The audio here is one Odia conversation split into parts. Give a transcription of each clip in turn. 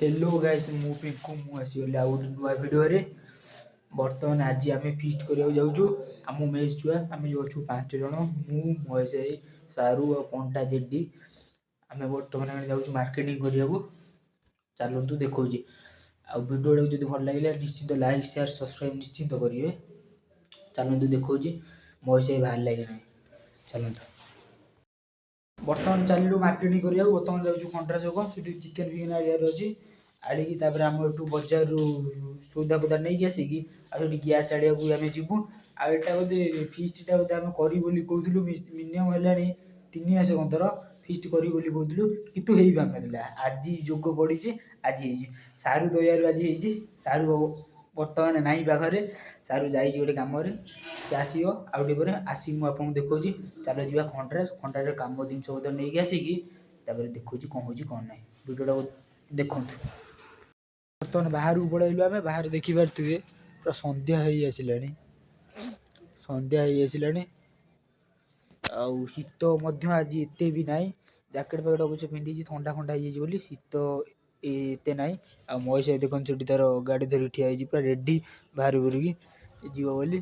हेलो गाइस मु पिंकू मु आसीगली आउ गोटे नुआ भिडियो बर्तमान आज आम फिस्ट करने जाऊँ आम मेज छुआ आम जो अच्छु 5 जन मु महेश भाई सारू और पंटा जेडी आम बर्तमान जाऊँ मार्केटिंग करने चलतु देखा आ भिडियो जो भल लगे निश्चित लाइक शेयर सब्सक्राइब निश्चित करेंगे। चलतु देखा महेश भाई बाहर लगे ना चलतु बर्तमान चलू मार्केटिंग करा बर्तमान जाऊँ खंडरा छक से चिकेन फिकेन आड़ार अच्छी आड़िकी आम एठू बजार सौदा पदा नहीं आसिकी आगे गैस आड़े आम जीवु आटा बोधे फिस्टा बोधे आम कहूँ मिनिमम है 3 मास अंतर फिस्ट करी कहूँ कितु हो पार ना आज जोग पड़ी आज सारू दयार आज सारू बर्तमान नाई पाखे सारू जा गोटे कम सी आसो आउटे पर आसिक मुझे देखा चलो जी खंडरा खंडार कम जिनस पतर नहीं आसिकी देखा कौन हो कौन ना भिडियो देखु बर्तमान बाहर को पलैलु आम बाहर देखिपे पूरा संध्या हो संध्या हो आउ शीत आज एत भी ना जैकेट पैकेट अवश्य पिंधि ठंडा फंडा हो शीत एत ना आ महेश देखो से तार गाड़ी धरी ठिया पूरा रेडी बाहर करी जीव बोली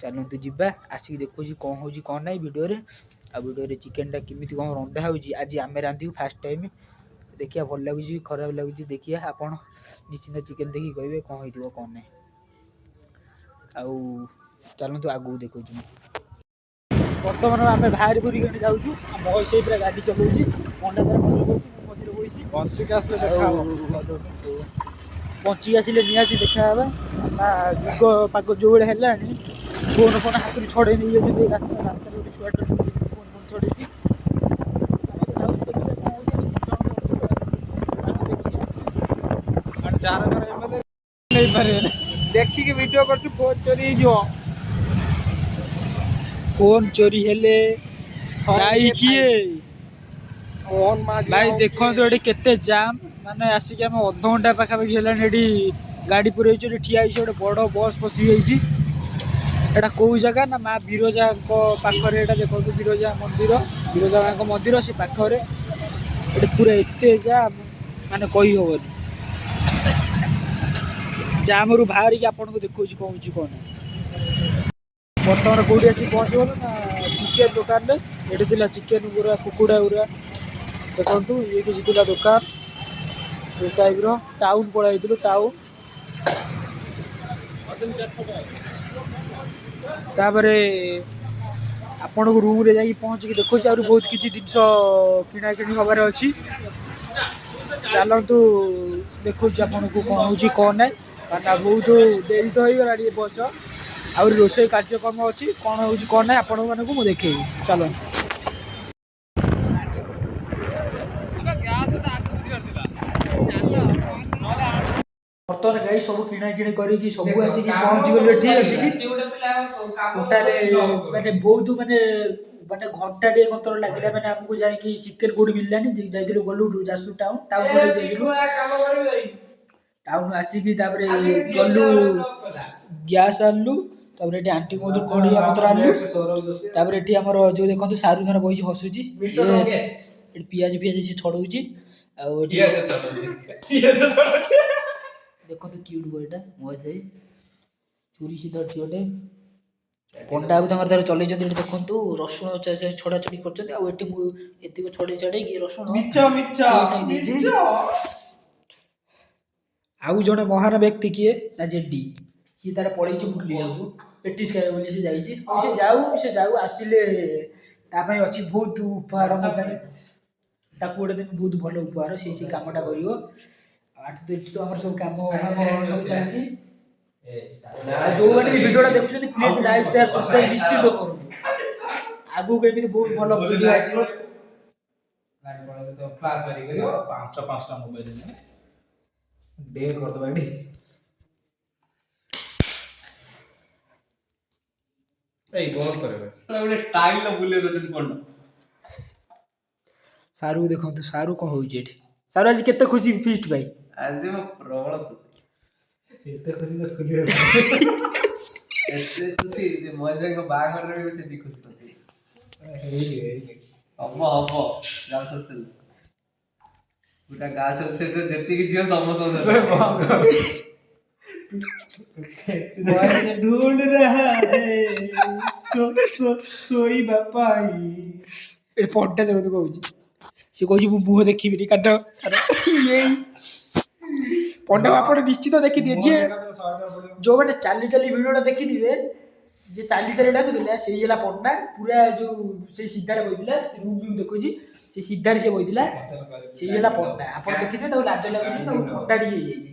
चलतु जा आसिक देखो कौन हो कौन ना भिडियो आ भिडियो चिकेन टा केमी कौन रंधा हो आज आम रांधु फास्ट टाइम देखिए भल लगुच खराब लगुच देखिए आप निश्चिंत चिकेन देखिए कहे कौन हो कौन ना आउ चलतु आगू देखो बर्तमान आम बाहर कर जाऊँ महेश पूरा गाड़ी चलाऊँ पंडा तार मजर बही पंचिक आसिले निहाती देखा जुग पाग जो भाई है फोन फोन हाथ में छड़े नहीं जाते रास्ता गोटे छुआटे फोन फोन छड़े देखिए वीडियो कर फोन चोरी फोन चोरी हेले भाई देखो ये केते जाम माने आसिक आम अध घंटा पाखापाखि है गाड़ी पूरे ठिया गोटे बड़ बस पशि एटा कौ जगह ना माँ बिरजा पाखे देखो बिरजा माँ मंदिर से पाखे पूरा एत जाम माने कही हेनी जाम रु बाहर आपन को देखो कौन कौन बर्तमान कौटी आसी पहुँचल ना चिकेन दुकान ये चिकेन गुरा कुकुड़ा गुरा देखु ये किसी दुकान ये टाइप टाउन पलू टाउन आपण को रूम रे जाकि पहुँचिक देखो बहुत किसी जिनस किना किणी हबार अच्छी चलतु देखो आपन को कौन हो कौन ना बहुत देरी तो हो गला बस आ रोषे कार्यक्रम अच्छी कौन हो कौन ना आपण मानक मुझे देखेबी चलो बर्तमान गाई सब किणा किणी करके सब आसिक पहुँची गले माने बहुत माने माने घंटा टे कंतर लगे मैंने आमको जाकि चिकेन कौटी मिललानी जाइए गलु जाजपुर टाउन टाउन आसिक गलु गैस आनलु ये आंटी मधुर बढ़िया पत्र आनलु ये आमर जो देखो सारू धर बही हसुची पियाज फियाज से छड़ाऊँगी देखो क्यूट बॉयटा महेश भाई चूरी सी धरती गोटे पंडा बाबू तार चलते देखु रसुण छड़ा छड़ी कर छड़े छड़े रसुण आउ जड़े महान व्यक्ति किए ना जेडी सी तार पलैच बुले पेटिस खाए बोली से जाऊ आसिले अच्छी बहुत उपहार गोटे दिन बहुत भल उपहार सी कमटा कर तो आम सब कम सब चलती जो मैंने वीडियो देखुं प्लीज लाइक शेयर सब्सक्राइब निश्चित करूँ आगू के बहुत भल वीडियो आसो पांचटा मोबाइल डेर कर दो एडी ए बहुत करे बड़े स्टाइल लो बुले दो जदी पड़ना सारू देखो तो सारू को होई जेठी सारू आज केते खुशी फीस्ट भाई आज मैं प्रबल खुशी एते खुशी तो खुली एते खुशी जे मजे को बाग कर रे से खुशी होती हे हे हबो जान सस्ते पूरा गाँ सोसाइटी ଯେତିକି ଝିଅ ସମସ୍ତଙ୍କ ମହେଶ ढूंढ रहा है ଶୋଇବା ପାଇଁ ଏଠି ପଣ୍ଟା ଦେବାକୁ କହୁଛି। ସେ କହୁଛି ମୁଁ ମୁହଁ ଦେଖିବିନି କାଟ ପଣ୍ଡା ଆପଣ ନିଶ୍ଚିତ ଦେଖିଥିବେ ଯିଏ ଯୋଉମାନେ ଚାଲି ଚାଲି ଭିଡ଼ିଓଟା ଦେଖିଥିବେ ଯିଏ ଚାଲି ଚାଲି ଡାକୁଥିଲା ସେଇ ହେଲା ପଣ୍ଡା ପୁରା ଯୋଉ ସେଇ ସିଧାରେ ବଇଥିଲା ସେ ମୁଁ ବି ଦେଖୁଛି ସେ ସିଧାରେ ସେ ବଇଥିଲା ସେଇ ହେଲା ପଣ୍ଡା ଆପଣ ଦେଖିଥିବେ ତାକୁ ଲାଜ ଲାଗୁଛି ତାକୁ ଥଣ୍ଡା ଟିକେ ହେଇଯାଇଛି।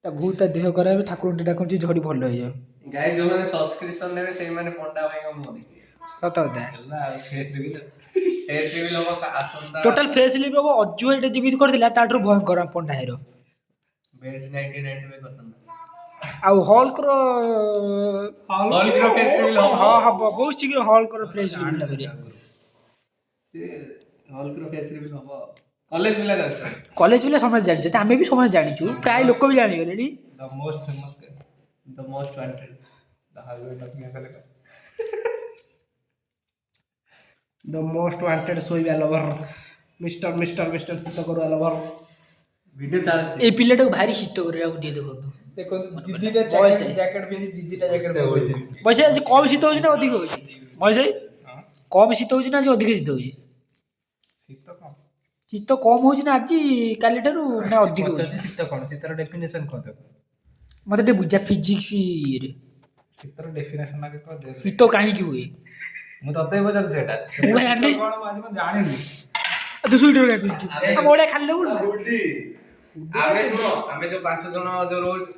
ତା ବହୁତ ତା ଦେହ ଖରାପ ଠାକୁରଙ୍କୁ ଡାକୁଛି ଝଡ଼ି ଭଲ ହେଇଯାଉ। ଗାଈ ଯୋଉମାନେ ସବସ୍କ୍ରିପସନ ନେବେ ସେଇମାନେ ପଣ୍ଡା ଭାଇଙ୍କ ମୁହଁ ଦେଖିବେ। ସତ କଥା ହେଲା ଆଉ ଫେସ୍ ରିଭିଲ୍ ହବ ଆସନ୍ତା ଟୋଟାଲ ଫେସ୍ ଲିପ୍ ହବ ଅଜୁ ଏଇଟା ଯେମିତି କରିଥିଲା ତାଠାରୁ ଭୟଙ୍କର ପଣ୍ଡା ହେର ବେଡ୍ 99 ବି କରିଥାନ୍ତା। ଆଉ ହଲ୍କର ଫେସ୍ ରିଭିଲ୍ ହବ। ହଁ ହବ ବହୁତ ଶୀଘ୍ର ହଲ୍କର ଫେସ୍ ରିଭିଲ୍ କରିବା। ସେ ହଲ୍କର ଫେସ୍ ରିଭିଲ୍ ହବ। କଲେଜ ପିଲା ଜାଣିଛନ୍ତି। କଲେଜ ପିଲା ସମସ୍ତେ ଜାଣିଛନ୍ତି ଆମେ ବି ସମସ୍ତେ ଜାଣିଛୁ ପ୍ରାୟ ଲୋକ ବି ଜାଣିଗଲେଣି। The most famous the most wanted the husband of ମିଆଁଖଲିକା ଦ ମୋଷ୍ଟ ୱାଣ୍ଟେଡ୍ ଶୋଇବା ଲଭର ମିଷ୍ଟର ଶୀତ କରୁଆ ଲଭର ଭିଡିଓ ଚାଲିଛି। ଏଇ ପିଲାଟାକୁ ଭାରି ଶୀତ କରିବାକୁ ଟିକେ ଦେଖନ୍ତୁ ଦିଦିଟା ଜ୍ୟାକେଟ ପିନ୍ଧି ଦିଦିଟା ଜ୍ୟାକେଟ ପଇସା ଆଜି କମ୍ ଶୀତ ହେଉଛି ନା ଅଧିକ ହେଉଛି ମହେଶ କମ୍ ଶୀତ ହେଉଛି ନା ଆଜି ଅଧିକ ଶୀତ ହେଉଛି? ଶୀତ କମ୍ ହେଉଛି ନା ଆଜି କାଲିଠାରୁ ନା ଅଧିକ ହେଉଛି? ଶୀତ କ'ଣ ଶୀତର ଡେଫିନେସନ୍ କ'ଣ ଦେଖ ମୋତେ ଟିକେ ବୁଝା ଫିଜିକ୍ସ ଇଏରେ ଶୀତର ଡେଫିନେସନ୍ ଆଗେ କ'ଣ ଦେ ଶୀତ କାହିଁକି ହୁଏ? ମୁଁ ତତେ ପଚାରୁଛି ସେଇଟା ମୁଁ ଜାଣିନି କ'ଣ ମୁଁ ଆଜି ମୁଁ ଜାଣିନି। ତୁ ସୁଇଟର କାହିଁ ପିନ୍ଧୁଛୁ ଆମ ଓଡ଼ିଆ ଖାଲି ଆମେ ଯୋଉ 5 ଜଣ ଯୋଉ ରହୁଛୁ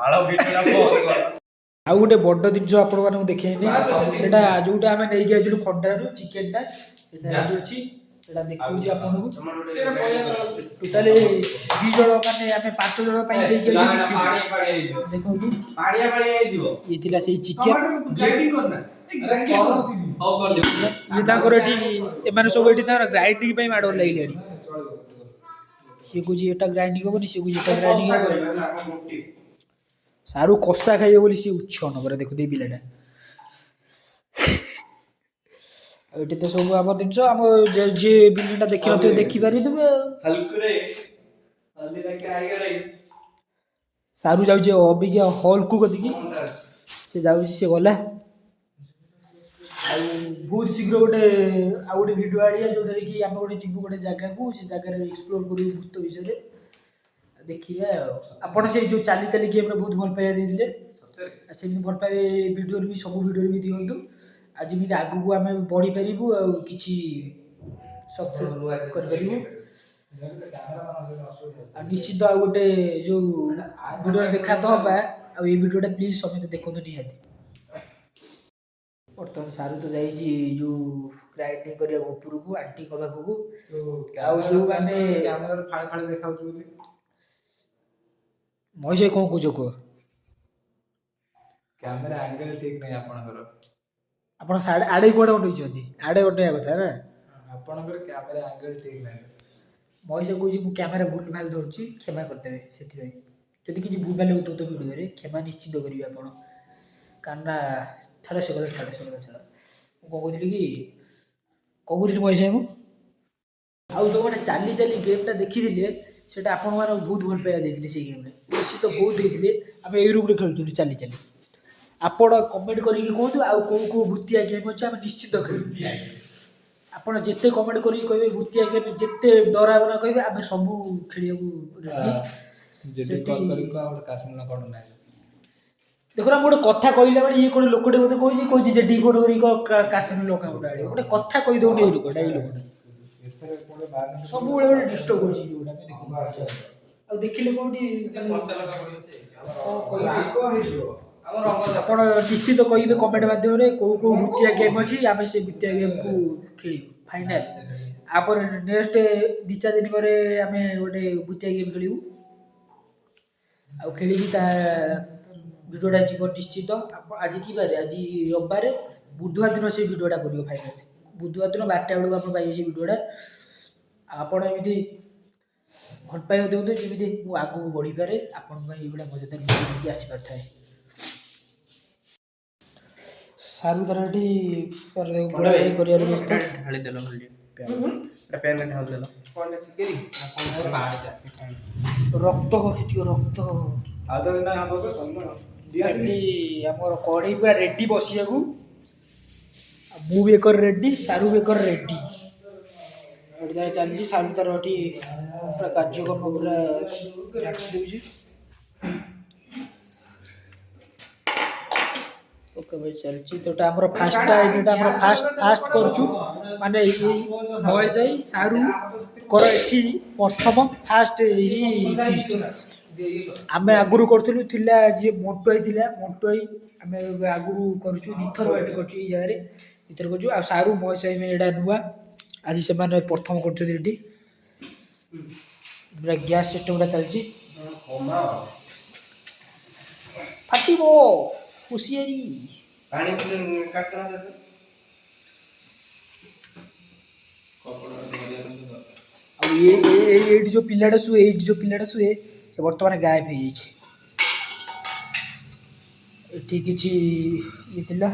ଆଳ ଭିଡିଓଟା ବନ୍ଦ କର। ଆଉ ଗୋଟେ ବଡ଼ ଜିନିଷ ଆପଣମାନଙ୍କୁ ଦେଖେଇନି ସେଇଟା ଯୋଉଟା ଆମେ ନେଇକି ଆସିଥିଲୁ ଖଣ୍ଡାରୁ ଚିକେନଟା ସେଇଟା ଅଛି ସେଇଟା ଦେଖଉଛି ଆପଣଙ୍କୁ ଟୋଟାଲି 2 ଜଣ ମାନେ ଆମେ 5 ଜଣ ପାଇଁ ନେଇକି ଆସିଛୁ ଦେଖନ୍ତୁ ଇଏ ଥିଲା ସେଇ ଚିକେନ ଇଏ ତାଙ୍କର ଏଠି ଏମାନେ ସବୁ ଏଠି ତାଙ୍କର ଗ୍ରାଇଣ୍ଡିଙ୍ଗ ପାଇଁ ମାଡ଼ ଲାଗିଲେଣି। ସିଏ କହୁଛି ଏଟା ଗ୍ରାଇଣ୍ଡିଙ୍ଗ ହବନି ସିଏ କହୁଛି ଏଟା ଗ୍ରାଇଣ୍ଡିଙ୍ଗ ହବନି ସାରୁ କଷା ଖାଇବ ବୋଲି ସିଏ ଉଚ୍ଛ ନବରେ ଦେଖୁ ଦେଇ ପିଲାଟା। ଆଉ ଏଠି ତ ସବୁ ଆମ ଜିନିଷ ଆମ ଯିଏ ବିଲିଟା ଦେଖିନଥିବେ ଦେଖିପାରିଥିବେ ଆଉ ସାରୁ ଯାଉଛି ଅବିକା ହଲ୍କୁ କତିକି ସେ ଯାଉଛି ସେ ଗଲା ଆଉ ବହୁତ ଶୀଘ୍ର ଗୋଟେ ଆଉ ଗୋଟେ ଭିଡ଼ିଓ ଆଣିବା ଯେଉଁଟାରେ କି ଆମେ ଗୋଟେ ଯିବୁ ଗୋଟେ ଜାଗାକୁ ସେ ଜାଗାରେ ଏକ୍ସପ୍ଲୋର କରିବୁ ଭୂତ ବିଷୟରେ ଦେଖିବା ଆଉ ଆପଣ ସେଇ ଯେଉଁ ଚାଲି ଚାଲି ଗେମ୍ରେ ବହୁତ ଭଲ ପାଇବା ଦେଇଥିଲେ ସେମିତି ଭଲ ପାଇବା ଭିଡ଼ିଓରେ ବି ସବୁ ଭିଡ଼ିଓରେ ବି ଦିଅନ୍ତୁ ଆଉ ଯେମିତି ଆଗକୁ ଆମେ ବଢ଼ିପାରିବୁ ଆଉ କିଛି ସକ୍ସେସ୍ କରିପାରିବୁ। ଆଉ ନିଶ୍ଚିତ ଆଉ ଗୋଟେ ଯେଉଁ ଭିଡ଼ିଓରେ ଦେଖା ତ ହେବା ଆଉ ଏଇ ଭିଡ଼ିଓଟା ପ୍ଲିଜ୍ ସମସ୍ତେ ଦେଖନ୍ତୁ ନିହାତି। ବର୍ତ୍ତମାନ ସାରୁ ତ ଯାଇଛି ଯେଉଁ ଗ୍ରାଇଣ୍ଡିଙ୍ଗ କରିବାକୁ ଉପରକୁ ଆଣ୍ଟିଙ୍କ ପାଖକୁ ଆଉ ଯେଉଁମାନେ କ୍ୟାମେରାରେ ଫାଳେ ଫାଳେ ଦେଖାଉଛି ବୋଲି ମହିଷ କ'ଣ କହୁଛ କୁହ? କ୍ୟାମେରା ଆଙ୍ଗେଲ ଠିକ୍ ନାହିଁ ଆପଣଙ୍କର। ଆପଣ ଆଡ଼େ କୁଆଡ଼େ ଅନେଇଛନ୍ତି ଆଡ଼େ ଅନେଇବା କଥା ନା ଆପଣଙ୍କର କ୍ୟାମେରା ଆଙ୍ଗେଲ ଠିକ୍ ନାହିଁ। ମହିଷ କହୁଛି ମୁଁ କ୍ୟାମେରା ଭୁଲ ଭାଲ ଧରୁଛି କ୍ଷମା କରିଦେବେ ସେଥିପାଇଁ ଯଦି କିଛି ଭୁଲ ଭାଲ ଉଠଉଥିବ ଭିଡ଼ିଓରେ କ୍ଷମା ନିଶ୍ଚିତ କରିବେ ଆପଣ କାରଣ ନା ଛାଡ଼ ସେ କଥା ଛାଡ଼ ମୁଁ କ'ଣ କହୁଥିଲି ମହିଷ ମୁଁ ଆଉ ଯେଉଁମାନେ ଚାଲି ଚାଲି ଗେମ୍ଟା ଦେଖିଥିଲେ ସେଇଟା ଆପଣମାନଙ୍କୁ ବହୁତ ଭଲ ପାଇବା ଦେଇଥିଲେ ସେଇ ଗେମ୍ରେ ନିଶ୍ଚିତ ବହୁତ ଦେଇଥିଲେ ଆମେ ଏଇ ରୁମ୍ରେ ଖେଳୁଥିଲୁ ଚାଲି ଚାଲି ଆପଣ କମେଣ୍ଟ କରିକି କୁହନ୍ତୁ ଆଉ କେଉଁ ଭୂତିଆ ଗେମ୍ ଅଛି ଆମେ ନିଶ୍ଚିତ ଖେଳିବୁ। ଆପଣ ଯେତେ କମେଣ୍ଟ କରିକି କହିବେ ଭୂତିଆ ଗେମ୍ ଯେତେ ଡରାବନା କହିବେ ଆମେ ସବୁ ଖେଳିବାକୁ ରେଡ଼ି। ଦେଖୁନ ମୁଁ ଗୋଟେ କଥା କହିଲା ବେଳେ ଇଏ କ'ଣ ଲୋକଟେ ମୋତେ କହୁଛି ଯେ ଡିଭୋଟ କରିକି କାଶ୍ମୀର ଲଙ୍କା ଆଣିବ ଗୋଟେ କଥା କହିଦେଉନି ଏଇ ଲୋକଟା ସବୁବେଳେ ଗୋଟେ ଡିଷ୍ଟର୍ବ କରୁଛି ଆଉ ଦେଖିଲେ କୋଉଠି ଆପଣ ନିଶ୍ଚିତ କହିବେ କମେଣ୍ଟ ମାଧ୍ୟମରେ କେଉଁ ଭୂତିଆ ଗେମ୍ ଅଛି ଆମେ ସେ ଭୂତିଆ ଗେମ୍କୁ ଖେଳିବୁ ଫାଇନାଲ୍। ଆପରେ ନେକ୍ସଟ 2-4 ଦିନ ପରେ ଆମେ ଗୋଟେ ଭୂତିଆ ଗେମ୍ ଖେଳିବୁ ଆଉ ଖେଳିକି ତା ଭିଡ଼ିଓଟା ଯିବ ନିଶ୍ଚିତ। ଆଜି କି ବାରେ ଆଜି ରବିବାର ବୁଧବାର ଦିନ ସେଇ ଭିଡ଼ିଓଟା ପଡ଼ିବ ଫାଇନାଲ୍ ବୁଧବାର ଦିନ 12ଟା ବେଳକୁ ଆପଣ ପାଇବେ ସେଇ ଭିଡ଼ିଓଟା। ଆପଣ ଏମିତି ଭଲ ପାଇବା ଦିଅନ୍ତୁ ଯେମିତି ମୁଁ ଆଗକୁ ବଢ଼ିପାରେ ଆପଣଙ୍କ ପାଇଁ ଏଇଭଳିଆ ମଜାଦାର ଭିଡ଼ିଓ ନେଇକି ଆସିପାରିଥାଏ। ସାରୁ ତାର ଏଠି ଗୋଳା ଗୋଳି କରିବାରେ ବ୍ୟସ୍ତ। ଢାଳି ଦେଲ ଖାଲି ପ୍ୟାନ୍ ଢାଳି ଦେଲ ରକ୍ତ ଖସୁଥିବ ରକ୍ତ। ଆଉ ତ ନା ହବ ତ ସରିଲା ଏଠି ଆମର କଢ଼େଇ ପୁରା ରେଡି ବସିବାକୁ। ଆଉ ମୁଁ ବି ଏକର ରେଡି, ସାରୁ ବି ଏକର ରେଡି। ଏଠି ତାର ଚାଲିଛି, ସାରୁ ତାର ଏଠି ପୁରା କାର୍ଯ୍ୟକ୍ରମ ପୁରା ଚାଟି ଦେଉଛି। ଓକେ ଭାଇ ଚାଲିଛି ତ ଏଟା ଆମର ଫାଷ୍ଟ ଏଇଟା ଆମର ଫାଷ୍ଟ କରୁଛୁ ମାନେ ଏଇ ଭଏସ ଏଇ ସାରୁ କର ଏଠି ପ୍ରଥମ ଫାଷ୍ଟ ଏଇ ଫିଷ୍ଟ। ଆମେ ଆଗରୁ କରୁଥିଲୁ ଥିଲା ଯିଏ ମୋଟୁ ଭାଇ ଥିଲା, ମୋଟୁ ଭାଇ ଆମେ ଆଗରୁ କରୁଛୁ ଦିଥର ଏଠି କରୁଛୁ ଏଇ ଜାଗାରେ ଦିଥର କରୁଛୁ। ଆଉ ସାରୁ ମହେଶ ଭାଇ ଏଇଟା ନୂଆ, ଆଜି ସେମାନେ ପ୍ରଥମ କରୁଛନ୍ତି ଏଠି। ପୁରା ଗ୍ୟାସ୍ ସିଷ୍ଟମଟା ଚାଲିଛି। ଫାଟିବ ହୁସିଆରି। ପାଣି କାଟ ଆଉ ଏଇଠି ଯୋଉ ପିଲାଟା ଶୁଏ ସେ ବର୍ତ୍ତମାନ ଗାୟବ ହେଇଯାଇଛି। ଏଠି କିଛି ଇଏ ଥିଲା।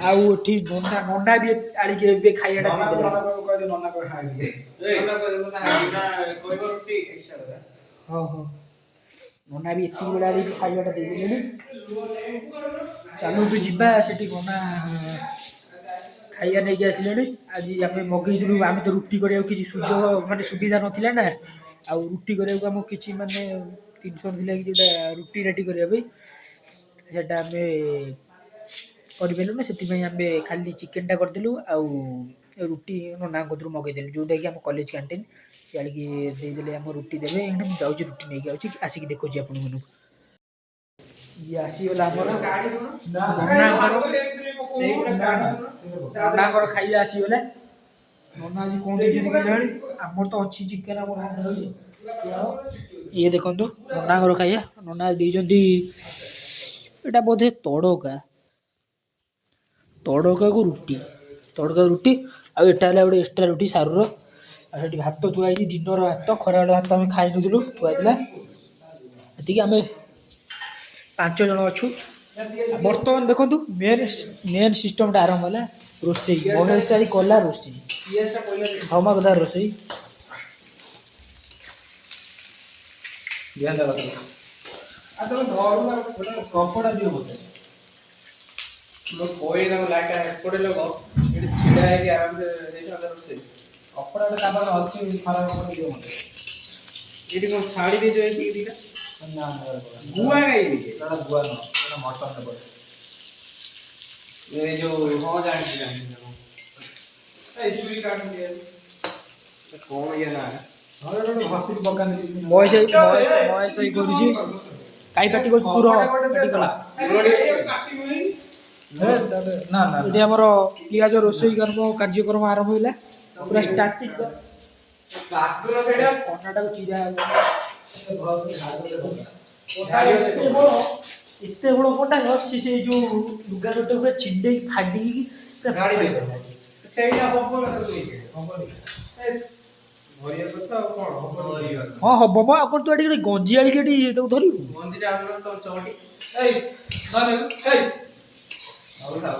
ଆଉ ଏଠି ନନା ବି ଆଣିକି ଏବେ ଖାଇବାଟା ହଁ ହଁ ନନା ବି ଏତିକି ବେଳେ ଆଣିକି ଖାଇବାଟା ଦେଇଦେଲେଣି। ଚାଲନ୍ତୁ ଯିବା ସେଠି ନନା ଖାଇବା ନେଇକି ଆସିଲେଣି। ଆଜି ଆମେ ମଗେଇଥିଲୁ, ଆମେ ତ ରୁଟି କରିବାକୁ କିଛି ସୁଯୋଗ ମାନେ ସୁବିଧା ନଥିଲା ନା, ଆଉ ରୁଟି କରିବାକୁ ଆମକୁ କିଛି ମାନେ ଜିନିଷ ଥିଲା କି ଯୋଉଟା ରୁଟି ରାଟି କରିବା ପାଇଁ, ସେଟା ଆମେ କରିପାରିଲୁନି। ସେଥିପାଇଁ ଆମେ ଖାଲି ଚିକେନଟା କରିଦେଲୁ ଆଉ ରୁଟି ନନାଙ୍କ କତିରୁ ମଗେଇଦେଲୁ, ଯୋଉଟାକି ଆମ କଲେଜ କ୍ୟାଣ୍ଟିନ୍। ସେ ଆଣିକି ଦେଇଦେଲେ, ଆମ ରୁଟି ଦେବେ। ଏଇନା ମୁଁ ଯାଉଛି ରୁଟି ନେଇକି ଆଉଛି, ଆସିକି ଦେଖୁଛି ଆପଣମାନଙ୍କୁ। ଇଏ ଆସିଗଲା ଆମର ନନାଙ୍କର ଖାଇବା ଆସିଗଲା। ନନା ଆଜି କଣ ଦେଇଛନ୍ତି କେଜାଣି, ଆମର ତ ଅଛି ଚିକେନ ଆମର ଇଏ ଦେଖନ୍ତୁ ନନାଙ୍କର ଖାଇବା। ନନା ଦେଇଛନ୍ତି ଏଇଟା ବୋଧେ ତଡକାକୁ ରୁଟି, ଆଉ ଏଟା ହେଲା ଗୋଟେ ଏକ୍ସଟ୍ରା ରୁଟି ସାରୁର। ଆଉ ସେଠି ଭାତ ଥୁଆ ହେଇଛି, ଦିନର ଭାତ, ଖରାବେଳ ଭାତ ଆମେ ଖାଇ ନଥିଲୁ ଥୁଆ ହେଇଥିଲା। ଏତିକି ଆମେ 5 ଜଣ ଅଛୁ। ବର୍ତ୍ତମାନ ଦେଖନ୍ତୁ ମେନ୍ ସିଷ୍ଟମଟା ଆରମ୍ଭ ହେଲା। ରୋଷେଇ ମହେଶ ଭାଇ କଲା ରୋଷେଇ, ଧମାକଦାର ରୋଷେଇ। କପଡ଼ା ଦିଅ ମତେ ଲାଇଟ୍ ଏପଟେ ଲୋକ ଏଠି ଛିଡ଼ା ହେଇକି ଆରାମସେ ରୋଷେଇ କପଡ଼ାଟା ତାପରେ ଅଛି ଖରାପ କପଡ଼ା ଦିଅ ମତେ। ଏଠି କଣ ଛାଡ଼ି ଦେଇଛ ଏତିକି ଦିଟା? ନା ଗୁଆ ଗାଈ ଗୁଆ ନୁହଁ, ମଟନ୍ ପଡ଼େ। ଏଇ ଯୋଉ ହଁ ଜାଣିଛି କଣ ଇଏ ନା ଘଷିକି ପକାନ୍ତି ମହେଶ ଭାଇ କରୁଛି। କାଇ ପାଟି କରୁଛି ତୁ ରହ। ଏଠି ଆମର ପିଆଜ ରୋଷେଇ କାର୍ଯ୍ୟକ୍ରମ ଆରମ୍ଭ ହେଲା, ପୁରା ଷ୍ଟାର୍ଟିଂ। କର୍ଣ୍ଣାଟାକୁ ଚିରା ଏତେ ବଡ଼ କଟା ସେ ଯୋଉ ଲୁଗା ଗୋଟେ ପୁରା ଛିଣ୍ଡେଇକି ଫାଡ଼ିକି ସେଇଟା ହଁ ହବ ମ। ଆଉ କଣ ତୁ ଏଠି ଗଞ୍ଜି ଆଣିକି ଏଠି ତାକୁ ଧରିବୁ?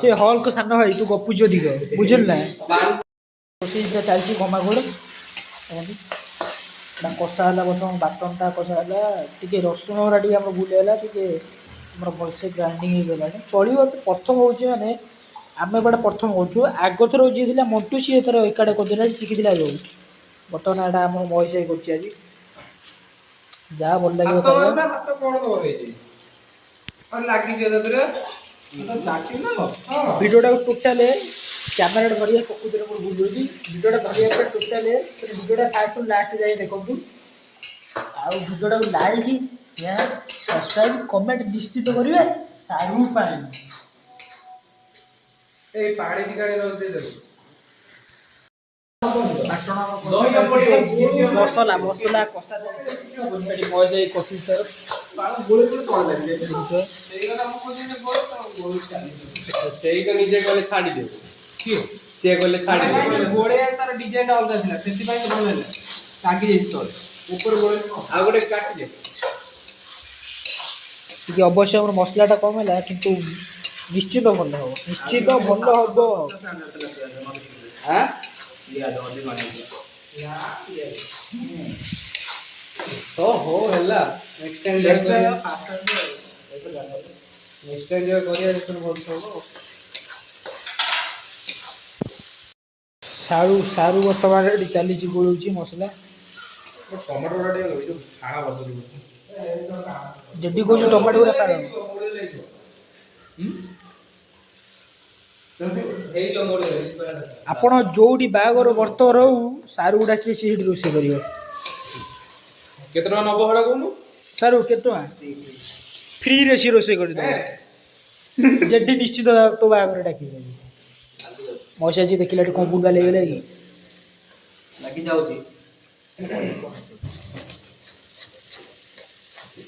ସେ ହଲ୍କ ସାନ ଭାଇ ତୁ ଗପୁଛୁ ଅଧିକ, ବୁଝିଲୁ ନା। ରୋଷେଇ ପୁରା ଚାଲିଛି ଗମାଗୋଳ। ଏଟା କଷା ହେଲା, ବର୍ତ୍ତମାନ ବାଟନଟା କଷା ହେଲା। ଟିକେ ରସୁଣ ଗୁଡ଼ା ଟିକେ ଆମର ଭୁଲ ହେଲା, ଟିକେ ଆମର ଭଲସେ ଗ୍ରାଇଣ୍ଡିଙ୍ଗ ହେଇଗଲାଣି। ଚଳିବ, ପ୍ରଥମ ହେଉଛି ମାନେ ଆମେ ଏବାଟେ ପ୍ରଥମ କରୁଛୁ। ଆଗଥର ଯିଏ ଥିଲା ମଣ୍ଟୁ, ସିଏ ଏଥର ଏକାଟେ କରିଦେଲା, ଶିଖିଥିଲା ଯୋଉ। ବର୍ତ୍ତମାନ ଏଇଟା ଆମର ମହେଶ ଭାଇ କରୁଛି ଆଜି। ଯାହା ଭଲ ଲାଗିବ ଭିଡ଼ିଓଟାକୁ ଟୋଟାଲ କ୍ୟାମେରାଟା ଧରିବା ପ୍ରକୃତିରେ ମୋର ଭୁଲ ହେଉଛି। ଭିଡ଼ିଓଟା ଧରିବା ପରେ ଟୋଟାଲ ଭିଡ଼ିଓଟା ଫାଷ୍ଟରୁ ଲାଷ୍ଟ ଯାଇ ଦେଖନ୍ତୁ। ଆଉ ଭିଡ଼ିଓଟାକୁ ଲାଇକ୍, ସେୟାର, ସବସ୍କ୍ରାଇବ୍, କମେଣ୍ଟ ନିଶ୍ଚିତ କରିବେ ସାରୁ ପାଇଁ। ଏଇ ପାଣି ଟିକାରେ ଦେଇଦେବୁ। ମସଲା କଷା ମହେଶ ଭାଇ କଷୁଛି ତାର। ସେଇ ତ ନିଜେ କହିଲେ ଛାଡ଼ିଦେ, ସିଏ କହିଲେ ଛାଡ଼ିଦେ। ଗୋଳେଇବା ତାର ଡିଜାଇନଟା ଅଲଗା ଥିଲା, ସେଥିପାଇଁ ଭଲ ହେଲା। ଲାଗି ଯାଇଛି ତଳେ ଉପରେ ଗୋଳେଇ ଆଉ ଗୋଟେ କାଟିଦେ। ଟିକେ ଅବଶ୍ୟ ଆମର ମସଲାଟା କମ୍ ହେଲା କିନ୍ତୁ ନିଶ୍ଚିତ ଭଲ ହେବ ନିଶ୍ଚିତ ଭଲ ହେବ। हो ହେଲା ନେକ୍ସଟ ଟାଇମ୍ କରିବା ଭଲ ହବ। ସାରୁ ସାରୁ ବର୍ତ୍ତମାନ ଏଠି ଚାଲିଛି ଗୋଳଉଛି ମସଲା। ଟମାଟୋ ଗୁଡ଼ା ଟିକେ ଏଇ ଯୋଉ ଛାଣା ବଦଳି ଯଦି କହୁଛୁ ଟମାଟୋ ଗୁଡ଼ା ପାଳ ଆପଣ ଯୋଉଠି ବାହାଘର ବର୍ତ୍ତମାନ ହଉ ସାରୁ ଗୁଡ଼ା କିଏ ସେଇଠି ରୋଷେଇ କରିବ। କେତେ ଟଙ୍କା ନବ ଭଡ଼ା କହୁନୁ? ସାରୁ କେତେ ଟଙ୍କା ଫ୍ରିରେ ସିଏ ରୋଷେଇ କରିଦେବ। ଯେଠି ନିଶ୍ଚିତ ତୋ ବାହାଘର ଡାକିବେ। ମଉସା ଆଜି ଦେଖିଲା କ'ଣ ବୁଲା ଲାଗିଗଲା କି ଲାଗି ଯାଉଛି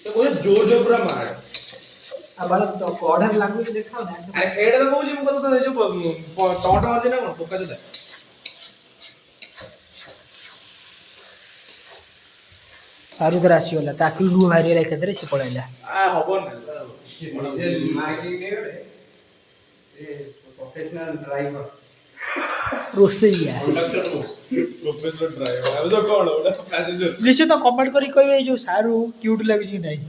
ଜୋର ଜୋର ପୁରା ମାର କଢ଼ାରେ ଲାଗୁଛି ଦେଖାଉ ଆରେ ସେଇଟା ତ କହୁଛି ମୁଁ କଥା ଯୋଉ ଟମାଟୋ ମାରୁଛି ନା କ'ଣ ପକା ଯୋଉଟା ସାରୁ ଧର ଆସିଗଲା ତାକୁ ଲୁହ ବାହାରିଗଲା ଏକାଥରେ ସେ ପଳେଇଲା। ହବନି ପ୍ରୋଫେସନାଲ ଡ୍ରାଇଭର ରୋଷେଇଆ ନିଶ୍ଚିତ କମେଣ୍ଟ କରି କହିବେ ଏଇ ଯୋଉ ସାରୁ କ୍ୟୁଟ୍ ଲାଗୁଛି କି ନାହିଁ।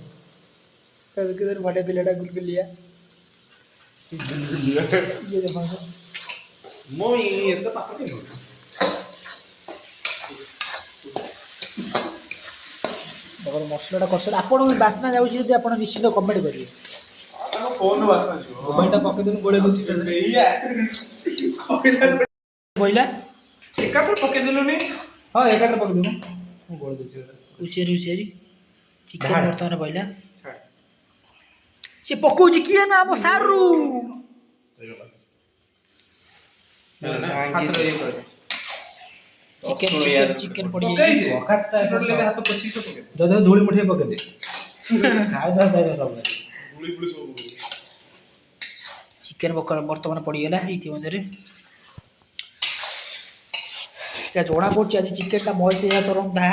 ବଡ଼ ପିଲାଟା ଗୁଲଗୁଲିଆ ମୋ ଏତେ ପାଖ ମସଲାଟା କଷା ଆପଣଙ୍କୁ ବାସ୍ନା ଯାଉଛି ଯଦି ଆପଣ ନିଶ୍ଚିତ କମେଣ୍ଟ କରିବେ। ମୋବାଇଲଟା ପକେଇଦେଲୁ ଗୋଳେଇ ଦଉଛି କହିଲା ଏକାଥରେ ପକେଇଦେଲୁନି। ହଁ ଏକାଥରେ ପକେଇଦେଲୁ ମୁଁ ଗୋଳେଇ ଦଉଛି ହୁସିଆରି ଚିକେନ ବର୍ତ୍ତମାନ କହିଲା ସେ ପକଉଛି କିଏ ନା ଆମ ସାରୁ ଚିକେନ ପଡ଼ିଯାଇଛି ଯଦି ଧୂଳି ମୁଠିଏ ପକେଇଦେ ଚିକେନ ବର୍ତ୍ତମାନ ପଡ଼ିଗଲା ଇତିମଧ୍ୟରେ ଜଣା ପଡୁଛି ଆଜି ଚିକେନଟା ମସ୍ତ ଏହା ତ ରନ୍ଧା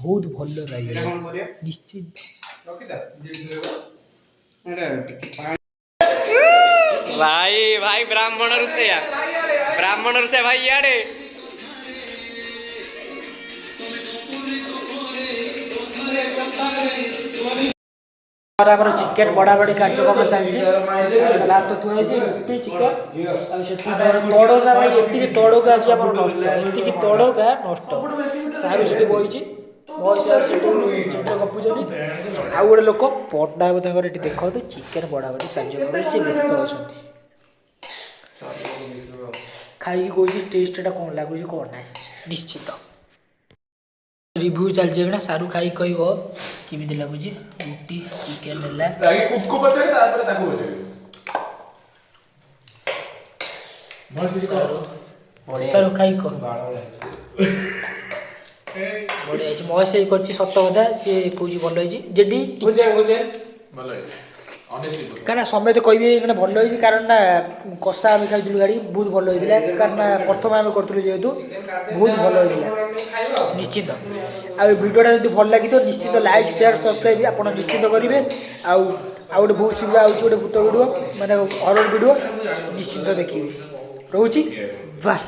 ବହୁତ ଭଲ ଲାଗିଲା ନିଶ୍ଚିତ। भाई भाई ब्राह्मण रुषया भाई याडे ଆମର ଚିକେନ ବଢ଼ାବଢ଼ି କାର୍ଯ୍ୟକ୍ରମ ଚାଲିଛି। ଭାତ ଥୁଆ ହେଇଛି ରୁଟି ଚିକେନ ଆଉ ସେଠି ତଡ଼କା ଭାଇ ଏତିକି ତଡ଼କା ଅଛି ଆମର ନଷ୍ଟ ଏତିକି ତଡ଼କା ନଷ୍ଟ। ସାରୁ ସେଠି ବହିଛି ସେଠୁ ଚିତ୍ର ଗପୁଛନ୍ତି ଆଉ ଗୋଟେ ଲୋକ ପଣ୍ଡା ବାବୁ ତାଙ୍କର ଏଠି ଦେଖନ୍ତୁ ଚିକେନ ବଢ଼ାବଢ଼ି କାର୍ଯ୍ୟକ୍ରମରେ ସେ ବ୍ୟସ୍ତ ଅଛନ୍ତି। ଖାଇକି କହୁଛି ଟେଷ୍ଟଟା କ'ଣ ଲାଗୁଛି କ'ଣ ନାହିଁ ନିଶ୍ଚିତ ରିଭ୍ୟୁ ଚାଲିଛି ଏଇନା ସାରୁ ଖାଇକି କହିବ କେମିତି ଲାଗୁଛି। ରୁଟି ଚିକେନ ହେଲା ସାରୁ ଖାଇକି କହ ବଢ଼ିଆ ହେଇଛି ମହେଶ ଏଇ କରିଛି ସତ କଥା ସିଏ କହୁଛି ଭଲ ହେଇଛି ଯେଠି କାରଣ ସମସ୍ତେ କହିବେ ମାନେ ଭଲ ହେଇଛି କାରଣ ନା କଷା ଆମେ ଖାଇଥିଲୁ ଗାଡ଼ି ବହୁତ ଭଲ ହେଇଥିଲା କାରଣ ନା ପ୍ରଥମେ ଆମେ କରିଥିଲୁ ଯେହେତୁ ବହୁତ ଭଲ ହେଇଥିଲା ନିଶ୍ଚିତ। ଆଉ ଏ ଭିଡ଼ିଓଟା ଯଦି ଭଲ ଲାଗିଥିବ ନିଶ୍ଚିତ ଲାଇକ୍ ସେୟାର ସବସ୍କ୍ରାଇବ୍ ଆପଣ ନିଶ୍ଚିତ କରିବେ। ଆଉ ଗୋଟେ ବହୁତ ଶୀଘ୍ର ଆଉଛି ଗୋଟେ ଭୂତ ଭିଡ଼ିଓ ମାନେ ହରର ଭିଡ଼ିଓ ନିଶ୍ଚିତ ଦେଖିବେ। ରହୁଛି ବାଏ।